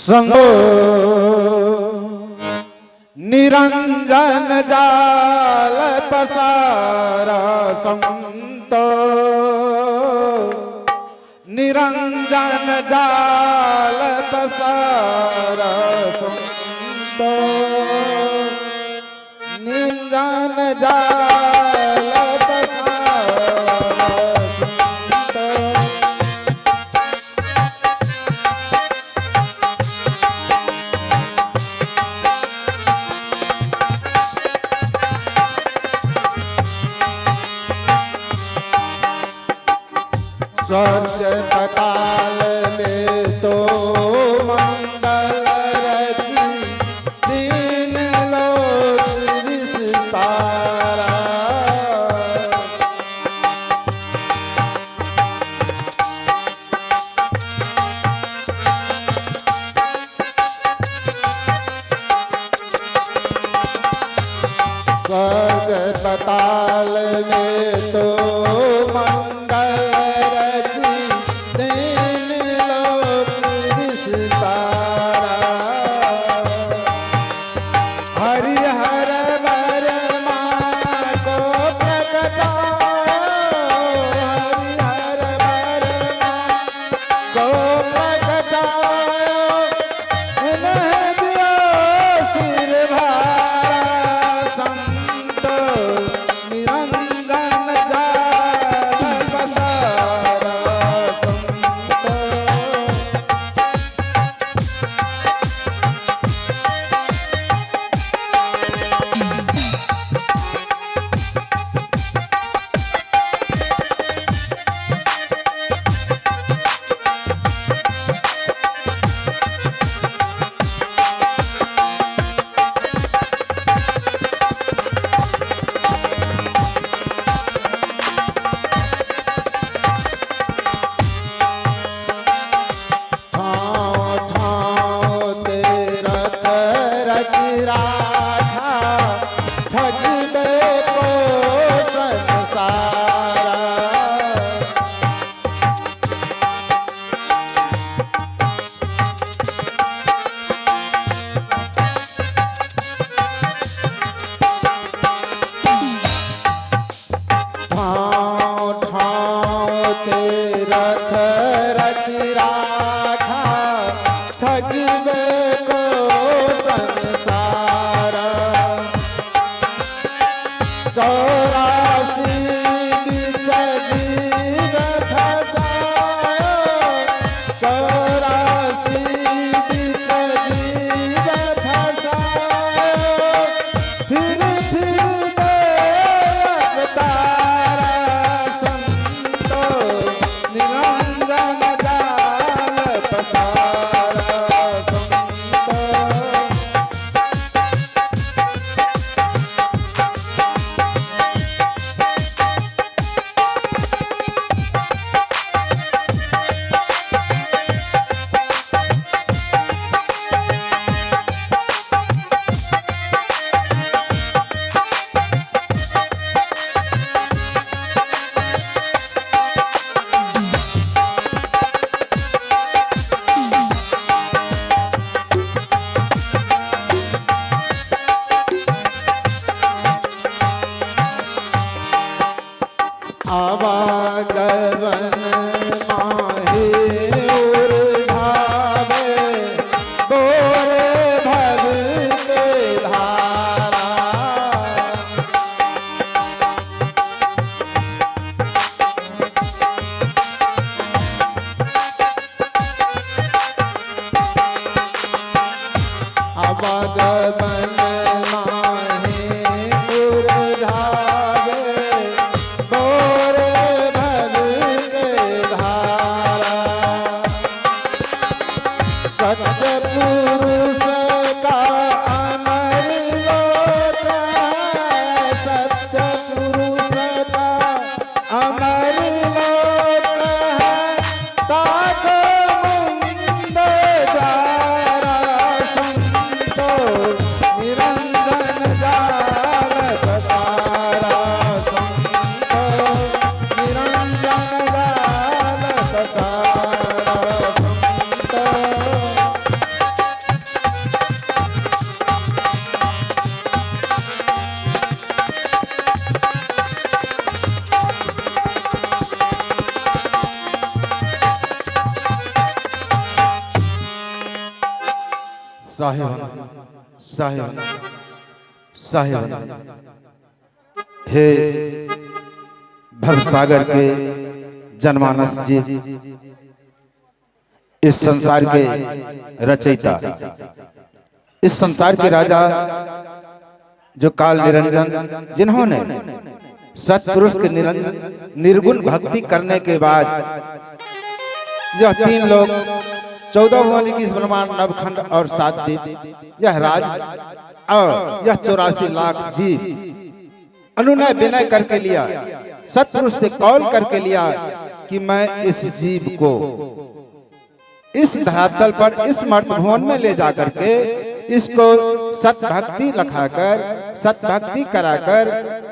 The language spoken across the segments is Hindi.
संगो निरंजन जाल पसारा संत निरंजन जाल पसारा संत निरंजन जाल पसारा स्वर्ग पताल में तो मंगल रची दीन लोक विस्तारा। स्वर्ग पताल में तो मंगल आवागमन माहे उर्धावे गोरे भव के धारा। आवागमन साहिबन साहिबन साहिबन, हे भवसागर के जनमानस जी, इस संसार के रचयिता, इस संसार के राजा जो काल निरंजन, जिन्होंने सत्पुरुष के निर्गुण भक्ति करने के बाद यह 3 लोग 14 भुवन 21 ब्रह्मांड नवखंड और 7 द्वीप, यह राज और यह 84 लाख जीव अनुनय विनय करके लिया, सत्पुरुष से कौल करके लिया कि मैं इस जीव को इस धरातल पर इस मर्त भुवन में ले जाकर के इसको सतभक्ति लखाकर सतभक्ति कराकर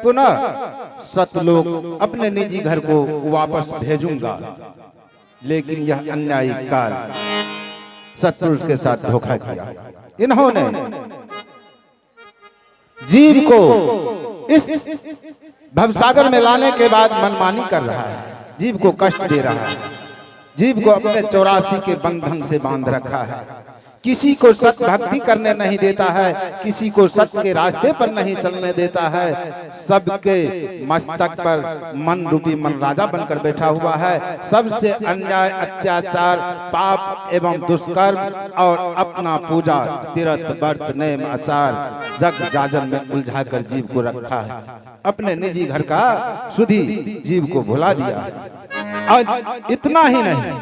पुनः सतलोक अपने निजी घर को वापस भेजूंगा। लेकिन यह अन्यायी काल सत्पुरुष के साथ धोखा किया। इन्होंने जीव को इस भवसागर में लाने के बाद मनमानी कर रहा है, जीव को कष्ट दे रहा है, जीव को अपने 84 के बंधन से बांध रखा है, किसी को सत भक्ति करने नहीं देता है, किसी को सत्य के रास्ते पर नहीं चलने देता है, सबके मस्तक पर मन रूपी मन राजा बनकर बैठा हुआ है, सबसे अन्याय अत्याचार पाप एवं दुष्कर्म और अपना पूजा तीर्थ व्रत नेम आचार जग जाजन में उलझाकर जीव को रखा है, अपने निजी घर का सुधी जीव को भुला दिया है। और इतना ही नहीं,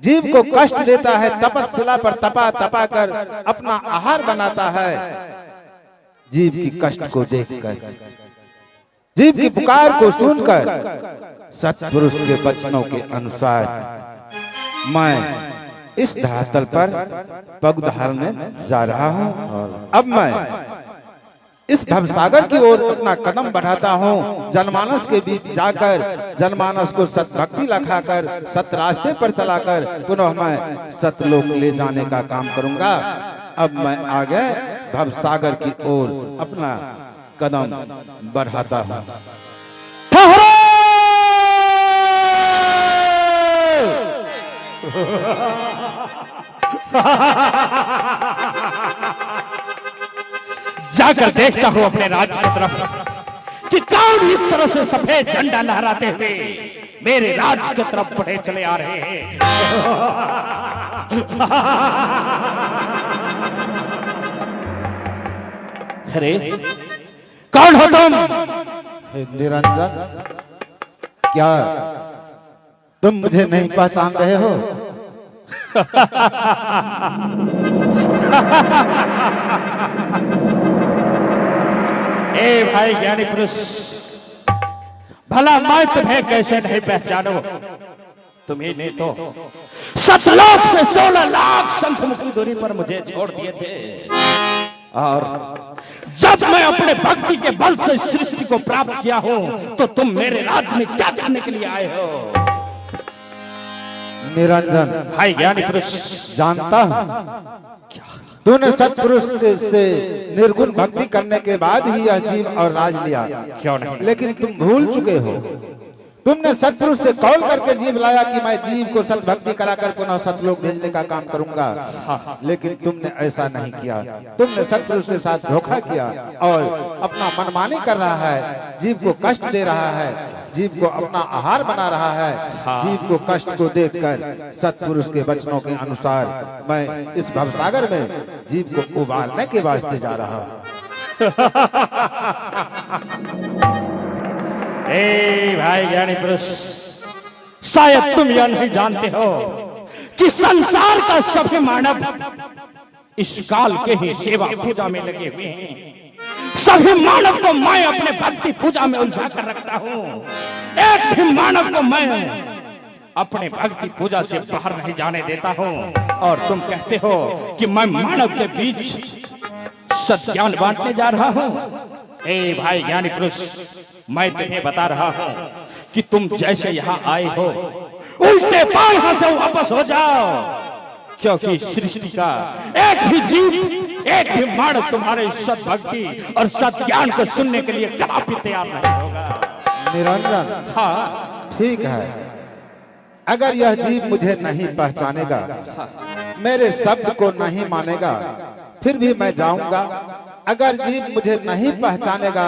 जीव को कष्ट देता है, तपस्या पर तपा तपा कर अपना आहार बनाता है। जीव की कष्ट को देखकर, जीव की पुकार को सुनकर सत्पुरुष के वचनों के अनुसार मैं इस धरातल पर पग धारने जा रहा हूं। अब मैं इस भवसागर की ओर अपना कदम बढ़ाता हूँ, जनमानस के बीच जाकर जनमानस को सतभक्ति लखाकर सत रास्ते पर चलाकर पुनः मैं सतलोक ले जाने का काम करूंगा। अब मैं आगे भवसागर की ओर अपना कदम बढ़ाता हूँ। जाकर देखता हूं अपने राज्य की तरफ कि कौन इस तरह से सफेद झंडा लहराते हुए मेरे राज्य की तरफ बढ़े चले आ रहे हैं। अरे कौन हो तुम? निरंजन, क्या तुम मुझे नहीं पहचान रहे हो? ए भाई ज्ञानी पुरुष, भला मैं तुम्हें कैसे नहीं पहचानो? तुम्ही ने तो सतलोक से 16 लाख शंखमुख की दूरी पर मुझे छोड़ दिए थे, और जब मैं अपने भक्ति के बल से सृष्टि को प्राप्त किया हूं तो तुम मेरे राज्य में क्या करने के लिए आए हो? निरंजन भाई ज्ञानी पुरुष, जानता हूं तूने सत्पुरुष से निर्गुण भक्ति करने के बाद ही यह जीव और राज लिया। क्यों नहीं? लेकिन तुम भूल चुके हो, तुमने सत्पुरुष से कौल करके जीव लाया कि मैं जीव को सत भक्ति कराकर पुनः सतलोक भेजने का काम करूंगा, लेकिन तुमने ऐसा नहीं किया। तुमने सत्पुरुष के साथ धोखा किया और अपना मनमानी कर रहा है, जीव को कष्ट दे रहा है, जीव को अपना आहार बना रहा है। जीव को कष्ट को देखकर सत्पुरुष के वचनों के अनुसार मैं इस भवसागर में जीव को उबारने के वास्ते जा रहा हूं। ए भाई ज्ञानी पुरुष, शायद तुम यह नहीं जानते हो कि संसार का सभी मानव इस काल के ही सेवा पूजा में लगे हुए हैं। सभी मानव को मैं अपने भक्ति पूजा में उलझा कर रखता हूँ। एक भी मानव को मैं अपने भक्ति पूजा से बाहर नहीं जाने देता हूँ। और तुम कहते हो कि मैं मानव के बीच सत्ज्ञान बांटने जा रहा हूँ। ए भाई ज्ञानी पुरुष, मैं तुम्हें बता रहा हूँ कि तुम जैसे यहाँ आए हो उल्टे पांव यहाँ से वापस हो जाओ, क्योंकि सृष्टि का एक भी जीव, एक भी मानव तुम्हारे सत भक्ति और सत ज्ञान को सुनने के लिए कदापि तैयार नहीं होगा। निरंजन, हाँ ठीक है, अगर यह जीव मुझे नहीं पहचानेगा, मेरे शब्द को नहीं मानेगा, फिर भी मैं जाऊंगा। अगर जीव मुझे नहीं पहचानेगा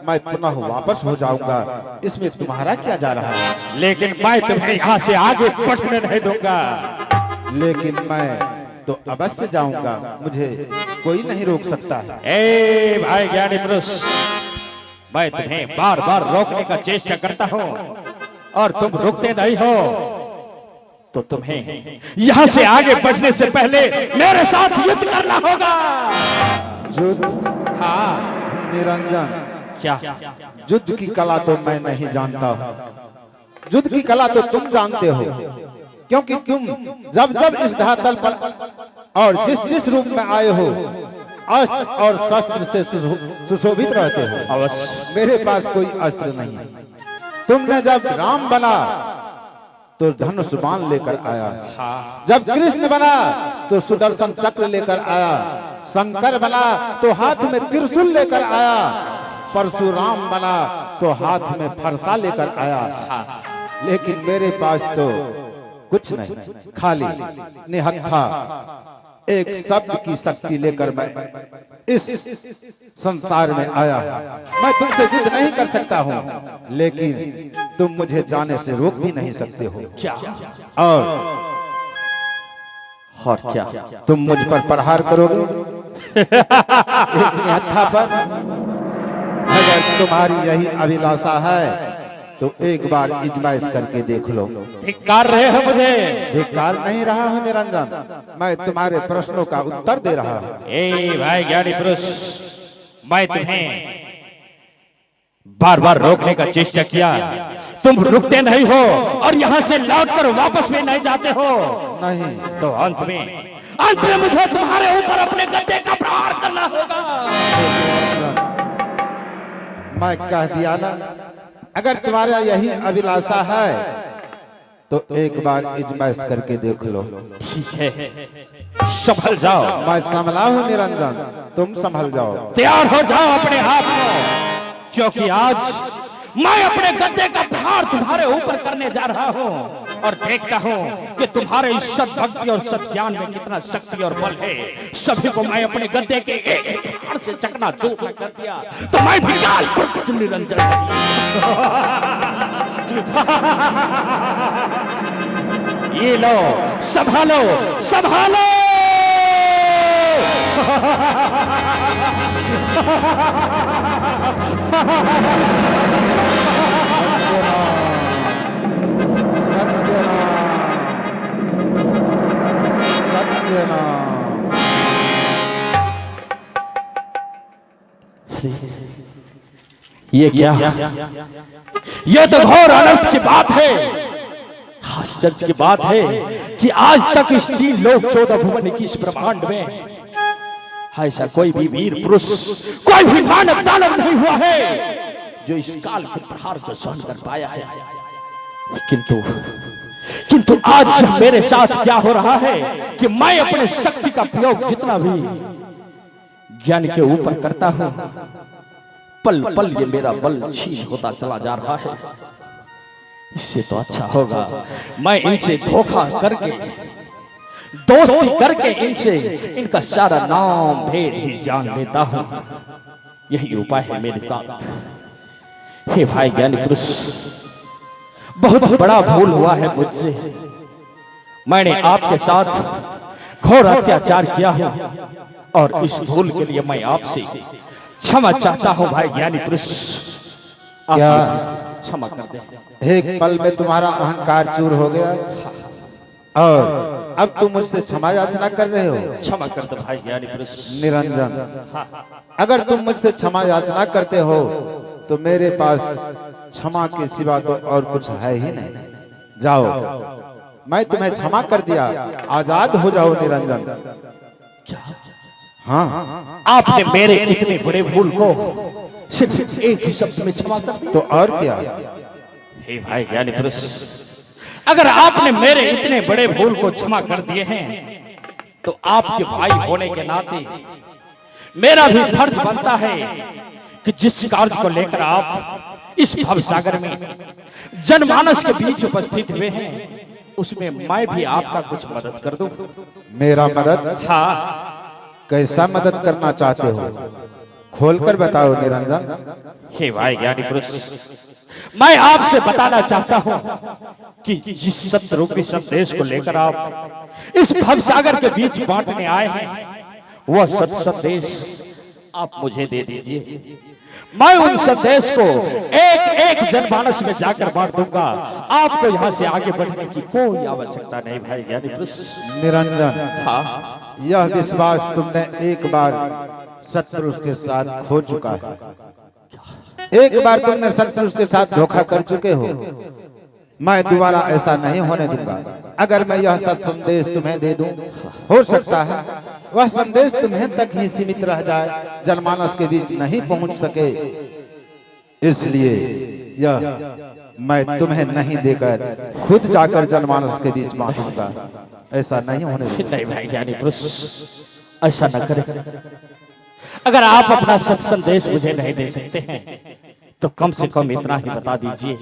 मैं पुनः वापस हो जाऊंगा। इसमें तुम्हारा क्या जा रहा है? लेकिन मैं तुम्हें यहाँ से आगे बढ़ने नहीं दूंगा। लेकिन मैं तो अवश्य जाऊंगा, मुझे कोई नहीं रोक सकता है। ए भाई ज्ञानी पुरुष, मैं तुम्हें बार बार रोकने का चेष्टा करता हूँ और तुम रुकते नहीं हो, तो तुम्हें यहाँ से आगे बढ़ने से पहले मेरे साथ युद्ध करना होगा। युद्ध? हाँ। निरंजन, क्या? युद्ध की कला तो मैं नहीं जानता हूँ। युद्ध की कला तो तुम जानते हो, क्योंकि तुम जब जब इस धरातल पर और जिस जिस रूप में आए हो अस्त्र और शस्त्र से सुशोभित रहते हो। अवश्य। मेरे पास कोई अस्त्र नहीं है। तुमने जब राम बना तो धनुष बाण लेकर आया। हाँ। जब कृष्ण बना तो सुदर्शन चक्र लेकर आया। शंकर बना तो हाथ में त्रिशूल लेकर आया। परशुराम बना तो हाथ में फरसा लेकर आया। लेकिन मेरे पास तो कुछ नहीं, खाली निहत्था एक शब्द की शक्ति लेकर मैं इस संसार में आया। मैं तुमसे युद्ध नहीं कर सकता हूँ, लेकिन तुम मुझे जाने से रोक भी नहीं सकते हो। क्या? और क्या तुम मुझ पर प्रहार करोगे? एक निहत्था पर? अगर तुम्हारी यही अभिलाषा है तो एक बार इजमाइश करके देख लो। धिक्कार रहे हो मुझे? धिक्कार नहीं रहा हूँ निरंजन, मैं तुम्हारे प्रश्नों का उत्तर दे रहा हूँ। ए भाई ज्ञानी पुरुष, मैं तुम्हें बार बार रोकने का चेष्टा किया, तुम रुकते नहीं हो और यहाँ से लौटकर वापस भी नहीं जाते हो। नहीं तो अंत में मुझे तुम्हारे ऊपर अपने गद्दे का प्रहार करना होगा। मैं कह दिया ना, अगर तुम्हारा यही अभिलाषा है तो एक बार इजमाइश करके देख लो। ठीक है, संभल जाओ। मैं संभला हूँ निरंजन, तुम संभल जाओ। तैयार हो जाओ अपने आप को, क्योंकि आज मैं अपने गद्दे का प्रहार तुम्हारे ऊपर करने जा रहा हूँ और देखता हूँ कि तुम्हारे इस सद्भक्ति और सद्ज्ञान में कितना शक्ति और बल है। सभी को मैं अपने गद्दे के एक प्रहार से चकनाचूर कर दिया तो मैं भी कुछ निरंजन ये लो, संभालो संभालो। ये क्या? ये तो घोर अनर्थ की बात है। आश्चर्य की बात है कि आज तक इस 3 लोक 14 भुवन 21 ब्रह्मांड में ऐसा कोई भी वीर पुरुष, कोई भी मानव दानव नहीं हुआ है जो इस काल के प्रहार को सहन कर पाया है। किंतु आज मेरे साथ क्या हो रहा है कि मैं अपने शक्ति का प्रयोग जितना भी ज्ञान के ऊपर करता हूं, पल पल ये मेरा बल छीन होता चला जा रहा है। इससे तो अच्छा होगा मैं इनसे धोखा करके, दोस्ती करके इनसे इनका सारा नाम भेद ही जान लेता हूं। यही उपाय है मेरे साथ। हे भाई ज्ञानी पुरुष, बहुत बड़ा भूल हुआ है मुझसे। मैंने आपके साथ घोर अत्याचार किया हो और इस भूल के लिए मैं आपसे क्षमा चाहता हूं भाई ज्ञानी पुरुष। क्या क्षमा कर दे। एक पल में तुम्हारा अहंकार चूर हो गया और अब तुम मुझसे क्षमा याचना कर रहे हो? क्षमा कर दो भाई ज्ञानी पुरुष। निरंजन, अगर तुम मुझसे क्षमा याचना करते हो तो मेरे पास क्षमा के सिवा तो और कुछ है ही नहीं। जाओ, मैं तुम्हें क्षमा कर दिया, आजाद हो जाओ निरंजन। क्या? हाँ, आपने मेरे इतने बड़े भूल को सिर्फ एक ही शब्द में क्षमा कर दिया? तो और क्या? हे भाई ज्ञानी पुरुष, अगर आपने मेरे इतने बड़े भूल को क्षमा कर दिए हैं तो आपके भाई होने के नाते मेरा भी फर्ज बनता है कि जिस कार्य को लेकर आप इस भवसागर में जनमानस के बीच उपस्थित हुए हैं उसमें मैं भी आपका कुछ मदद कर दूं। मेरा मदद? हाँ, कैसा मदद करना चाहते हो, खोलकर बताओ निरंजन। हे भाई ज्ञानी पुरुष, मैं आपसे बताना चाहता हूं कि जिस सत्य रूपी संदेश को लेकर आप इस भवसागर के बीच बांटने आए हैं, वह सत्य संदेश आप मुझे दे दीजिए। मैं उन संदेश को एक एक जनमानस में जाकर बांट दूंगा। आपको यहाँ से आगे बढ़ने की कोई आवश्यकता नहीं भाई ज्ञानी पुरुष। निरंजन, हाँ, यह विश्वास तुमने एक बार सत्पुरुष के साथ खो चुका है। एक बार तुमने सत्पुरुष के साथ धोखा कर चुके हो। मैं दोबारा ऐसा नहीं होने दूंगा। अगर मैं यह सत्य संदेश तुम्हें दे दूं, हो सकता है वह संदेश तुम्हें तक ही सीमित रह जाए, जनमानस के बीच नहीं पहुंच सके। इसलिए यह मैं तुम्हें नहीं देकर खुद जाकर जनमानस के बीच बांटूंगा। ऐसा नहीं होने दूंगा। नहीं भाई ज्ञानी पुरुष, ऐसा न करें। अगर आप अपना सत्य संदेश मुझे नहीं दे सकते हैं तो कम से कम इतना ही बता दीजिए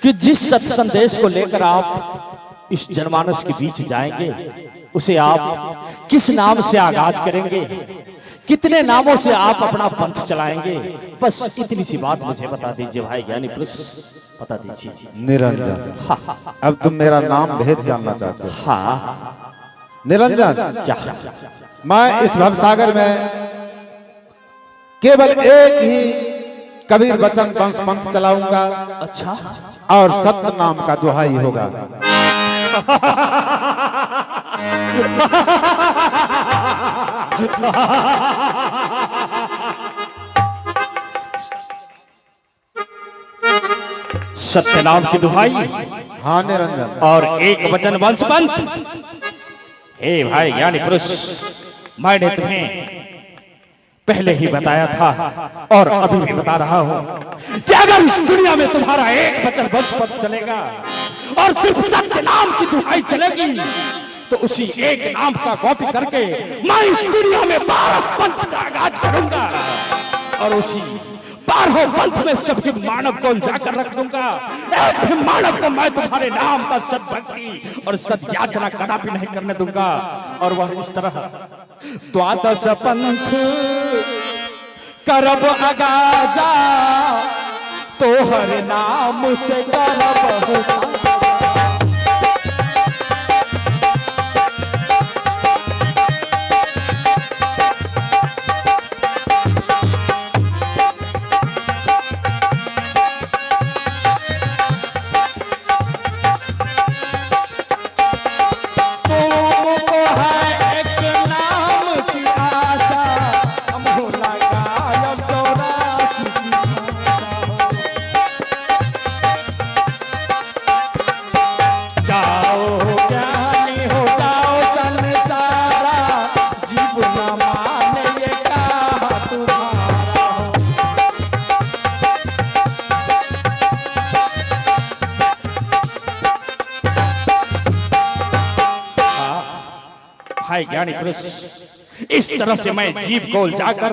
कि जिस सत्य संदेश को लेकर आप इस जनमानस के बीच जाएंगे, उसे आप किस नाम से आगाज करेंगे, कितने नामों से आप अपना पंथ चलाएंगे। बस इतनी सी बात मुझे बता दीजिए भाई ज्ञानी पुरुष, बता दीजिए। निरंजन, हाँ, अब तुम मेरा नाम भेद जानना चाहते हो। हाँ, निरंजन, क्या? मैं इस भवसागर में केवल एक ही कबीर वचन वंश पंथ चलाऊंगा। अच्छा, और सत्य नाम का दुहाई होगा। सत्य नाम की दुहाई हाँ निरंजन, और एक वचन वंश पंथ। हे भाई ज्ञानी पुरुष, मैंने तुम्हें पहले ही बताया था और अभी भी बता रहा हूं कि अगर इस दुनिया में तुम्हारा एक वचन वंश पंथ चलेगा और सिर्फ सत्य नाम की दुहाई चलेगी, तो उसी एक नाम का कॉपी करके मैं इस दुनिया में 12 पंथ का आगाज करूंगा और उसी 12 पंथ में सभी मानव को जाकर रख दूंगा। एक भी मानव को मैं तुम्हारे नाम का सद्भक्ति और सद्याचना कदापि नहीं करने दूंगा। और वह इस तरह 12 पंथ करब आगाजा, तोहर नाम से करब। भाई ज्ञानी पुरुष, इस तरह से मैं जीव को उलझाकर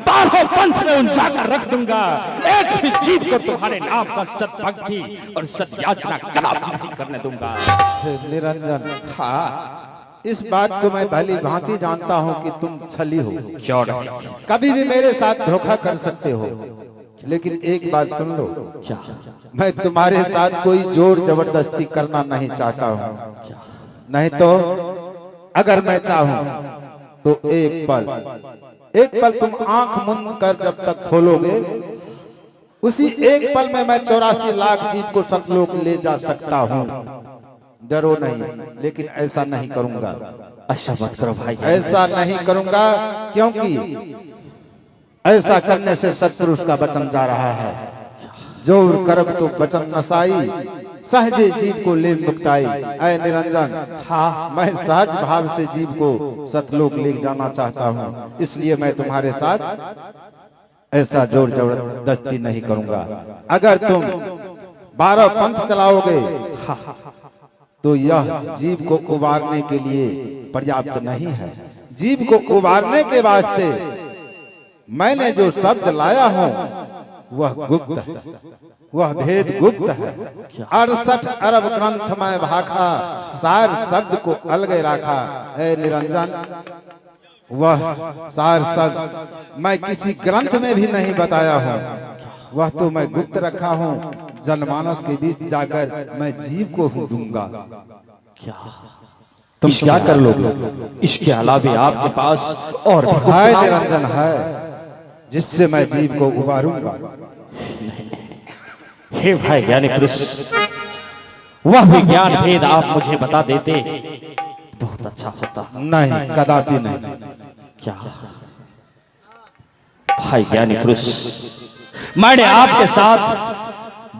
12 पंथ में उलझाकर रख दूंगा। एक भी जीव को तुम्हारे नाम का सद्भक्ति और सद्याचना कदापि नहीं करने दूंगा। निरंजन, हाँ, इस बात को मैं भली भांति जानता हूं कि तुम छली हो। क्यों नहीं? कभी भी मेरे साथ धोखा कर सकते हो, लेकिन एक बात सुन लो, क्या? मैं तुम्हारे साथ कोई जोर जबरदस्ती करना नहीं चाहता हूं। नहीं तो अगर मैं चाहूं तो एक पल तुम आंख मूंद कर जब तक खोलोगे, उसी एक पल में मैं 84 लाख जीव को सतलोक ले जा सकता हूं। डरो नहीं, लेकिन ऐसा नहीं करूंगा। ऐसा मत करो भाई, ऐसा नहीं करूंगा, क्योंकि ऐसा करने से सत्पुरुष का वचन जा रहा है। जोर करब तो वचन नसाई, सहजे जीव को ले मुक्ताई। ऐ निरंजन, हाँ, मैं सहज भाव से जीव को सतलोक ले जाना चाहता हूँ, इसलिए मैं तुम्हारे साथ ऐसा जोर जबरदस्ती नहीं करूंगा। अगर तुम 12 पंथ चलाओगे तो यह जीव को उबारने के लिए पर्याप्त नहीं है। जीव को उबारने के वास्ते मैंने जो शब्द लाया हूं वह गुप्त है, वह भेद गुप्त है। 68 अरब ग्रंथ में भाखा, सार शब्द को अलगे रखा। है निरंजन, वह सार सब मैं किसी ग्रंथ में भी नहीं बताया हूँ, वह तो मैं गुप्त रखा हूँ। जनमानस के बीच जाकर मैं जीव को हूँ दूंगा। क्या तुम क्या कर लोगे? इसके अलावे आपके पास और भी कुछ है काम? निरंजन है जिससे मैं जीव को उबारूंगा। हे भाई ज्ञानी पुरुष, वह विज्ञान भेद आप मुझे बता देते बहुत अच्छा होता। नहीं, कदापि नहीं। क्या भाई ज्ञानी पुरुष, मैंने आपके साथ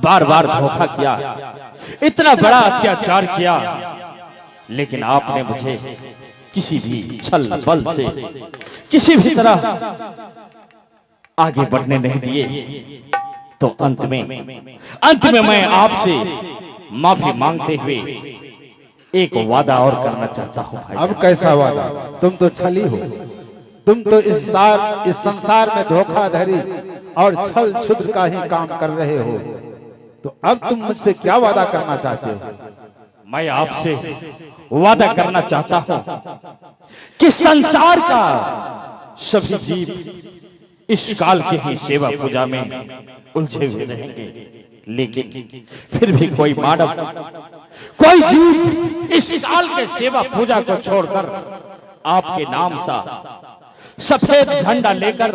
बार बार धोखा किया, इतना बड़ा अत्याचार किया, लेकिन आपने मुझे किसी भी छल बल से किसी भी तरह आगे बढ़ने नहीं दिए। तो अंत में मैं आपसे माफी मांगते हुए एक वादा और करना चाहता हूं भाई। अब कैसा वादा? तुम तो छली हो, तुम तो इस संसार में धोखाधड़ी और छल छुद्र का ही काम कर रहे हो। तो अब तुम मुझसे क्या वादा करना चाहते हो? मैं आपसे वादा करना चाहता हूं कि संसार का सभी जीव इस काल के ही सेवा पूजा में उलझे हुए रहेंगे, लेकिन फिर भी कोई मानव, कोई जीव इस काल के सेवा पूजा को छोड़कर आपके नाम सा सफेद झंडा लेकर,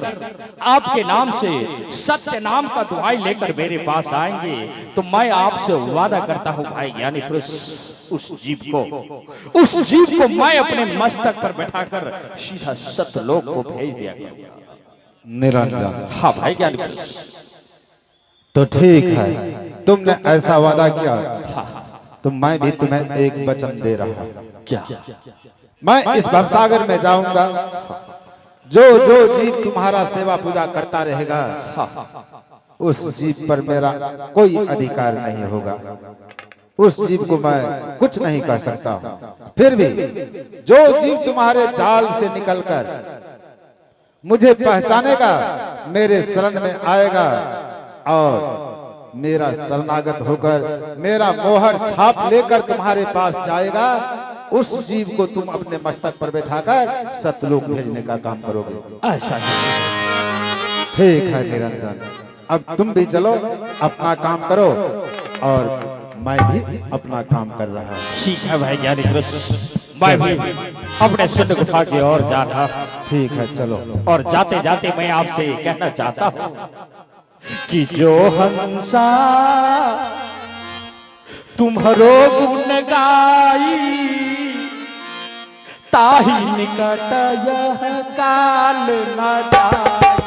आपके नाम से सत्य नाम का दुआई लेकर मेरे पास आएंगे, तो मैं आपसे वादा करता हूं भाई ज्ञानी पुरुष, उस जीव को मैं अपने मस्तक पर बैठाकर सीधा सतलोक को भेज दिया करूंगा। निरंजन, हाँ भाई ज्ञानी पुरुष। तो ठीक है, तुमने ऐसा वादा किया तो मैं भी तुम्हें एक वचन दे रहा हूं। क्या? मैं इस भवसागर में जाऊंगा, जो जो जीव तुम्हारा सेवा पूजा करता रहेगा उस जीव पर मेरा कोई अधिकार नहीं होगा, उस जीव को मैं कुछ नहीं कर सकता हूं। फिर भी जो जीव तुम्हारे जाल से निकलकर मुझे पहचानेगा, मेरे शरण में आएगा और मेरा शरणागत होकर मेरा मोहर छाप लेकर तुम्हारे पास जाएगा, उस जीव को तुम अपने मस्तक पर बैठाकर सतलोक भेजने का काम करोगे। ऐसा ठीक है निरंजन, अब तुम भी चलो, अपना काम करो और मैं भी अपना काम कर रहा हूँ। ठीक है भाई ज्ञानी पुरुष, मैं भी अपने सिद्ध गुफा की ओर जा रहा हूं। ठीक है, चलो। और जाते जाते मैं आपसे कहना चाहता हूं कि जो हंसा तुम्हारो गुण गाई, ताही निकट यह काल न जाई।